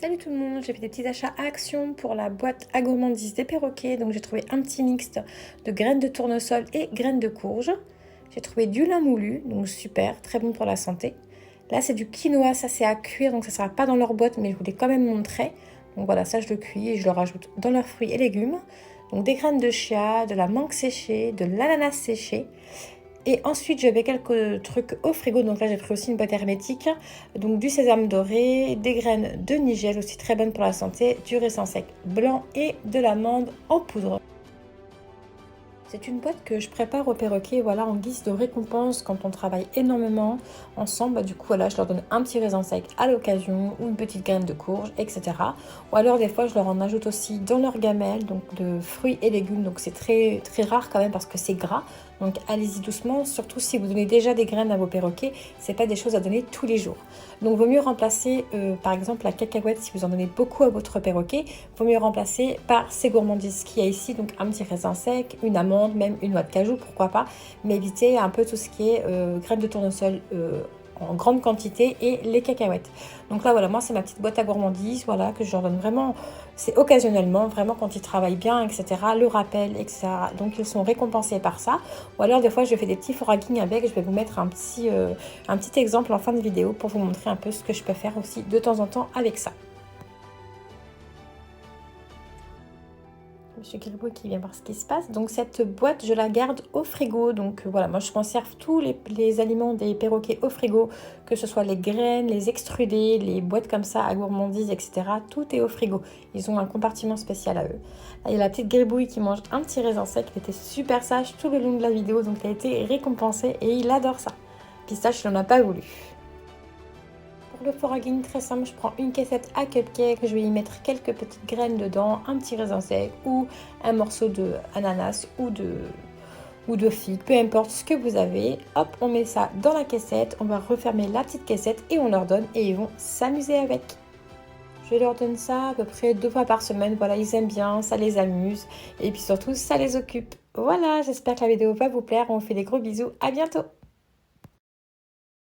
Salut tout le monde, j'ai fait des petits achats à Action pour la boîte à gourmandise des perroquets. Donc j'ai trouvé un petit mixte de graines de tournesol et graines de courge. J'ai trouvé du lin moulu, donc super, très bon pour la santé. Là c'est du quinoa, ça c'est à cuire, donc ça ne sera pas dans leur boîte, mais je voulais quand même montrer. Donc voilà, ça je le cuis et je le rajoute dans leurs fruits et légumes. Donc des graines de chia, de la mangue séchée, de l'ananas séché. Et ensuite, j'avais quelques trucs au frigo. Donc là, j'ai pris aussi une boîte hermétique. Donc du sésame doré, des graines de nigel aussi très bonnes pour la santé, du raisin sec blanc et de l'amande en poudre. C'est une boîte que je prépare aux perroquets, voilà, en guise de récompense quand on travaille énormément ensemble. Du coup, voilà, je leur donne un petit raisin sec à l'occasion ou une petite graine de courge, etc. Ou alors, des fois, je leur en ajoute aussi dans leur gamelle, donc de fruits et légumes. Donc, c'est très, très rare quand même parce que c'est gras. Donc, allez-y doucement, surtout si vous donnez déjà des graines à vos perroquets, c'est pas des choses à donner tous les jours. Donc, vaut mieux remplacer, par exemple, la cacahuète si vous en donnez beaucoup à votre perroquet. Vaut mieux remplacer par ces gourmandises qu'il y a ici, donc un petit raisin sec, une amande, même une noix de cajou, pourquoi pas, mais évitez un peu tout ce qui est graines de tournesol en grande quantité et les cacahuètes. Donc là voilà, moi c'est ma petite boîte à gourmandises, voilà, que je leur donne vraiment, c'est occasionnellement, vraiment quand ils travaillent bien, etc., le rappel, etc. Donc ils sont récompensés par ça. Ou alors des fois je fais des petits foragging avec, je vais vous mettre un petit exemple en fin de vidéo pour vous montrer un peu ce que je peux faire aussi de temps en temps avec ça. Monsieur Gribouille qui vient voir ce qui se passe. Donc cette boîte, je la garde au frigo. Donc voilà, moi je conserve tous les aliments des perroquets au frigo, que ce soit les graines, les extrudés, les boîtes comme ça à gourmandises, etc. Tout est au frigo. Ils ont un compartiment spécial à eux. Là, il y a la petite Gribouille qui mange un petit raisin sec. Il était super sage tout le long de la vidéo, donc il a été récompensé et il adore ça. Pistache, il n'en a pas voulu. Pour le foragging, très simple, je prends une cassette à cupcake, je vais y mettre quelques petites graines dedans, un petit raisin sec ou un morceau de ananas ou de figue, peu importe ce que vous avez. Hop, on met ça dans la cassette, on va refermer la petite cassette et on leur donne et ils vont s'amuser avec. Je leur donne ça à peu près 2 fois par semaine, voilà, ils aiment bien, ça les amuse et puis surtout ça les occupe. Voilà, j'espère que la vidéo va vous plaire, on vous fait des gros bisous, à bientôt.